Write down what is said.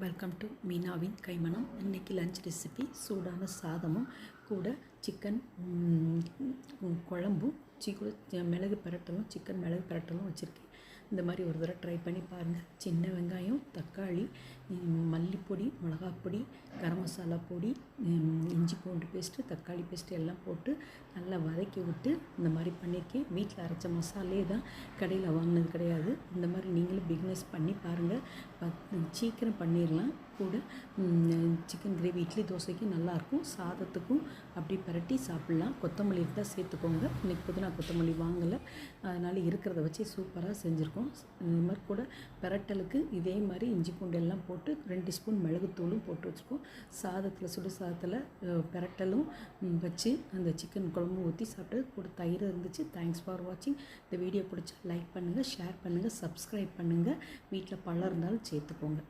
Welcome to மீனாவின் கைமணம். இன்றைக்கி lunch recipe சூடான சாதமும் கூட சிக்கன் குழம்பும் மிளகு பிரட்டலும் சிக்கன் மிளகு பிரட்டலும் வச்சுருக்கேன். இந்த மாதிரி ஒரு தடவை ட்ரை பண்ணி பாருங்கள். சின்ன வெங்காயம், தக்காளி, மல்லிப்பொடி, மிளகாப்பொடி, கரம் மசாலா பொடி, இஞ்சி பூண்டு பேஸ்ட்டு, தக்காளி பேஸ்ட்டு எல்லாம் போட்டு நல்லா வதக்கி விட்டு இந்த மாதிரி பண்ணியிருக்கேன். வீட்டில் அரைச்ச மசாலே தான், கடையில் வாங்கினது கிடையாது. இந்த மாதிரி நீங்களும் பிக்னஸ் பண்ணி பாருங்கள். சீக்கிரம் பண்ணிடலாம். கூட சிக்கன் கிரேவி இட்லி தோசைக்கு நல்லாயிருக்கும். சாதத்துக்கும் அப்படி பரட்டி சாப்பிட்லாம். கொத்தமல்லி இருந்தால் சேர்த்துக்கோங்க. இன்றைக்கி புதினா கொத்தமல்லி வாங்கலை, அதனால் இருக்கிறத வச்சு சூப்பராக செஞ்சுருக்கோம். இந்த மாதிரி கூட பிரட்டலுக்கு இதே மாதிரி இஞ்சி பூண்டு எல்லாம் போட்டு 2 ஸ்பூன் மிளகுத்தூளும் போட்டு வச்சுருக்கோம். சாதத்தில் சுடு சாதத்தில் பிரட்டலும் வச்சு அந்த சிக்கன் குழம்பு ஊற்றி சாப்பிட்டு கூட தயிர் இருந்துச்சு. தேங்க்ஸ் ஃபார் வாட்சிங். இந்த வீடியோ பிடிச்சா லைக் பண்ணுங்கள், ஷேர் பண்ணுங்கள், சப்ஸ்கிரைப் பண்ணுங்கள். வீட்டில் பழம் இருந்தாலும் சேர்த்துக்கோங்க.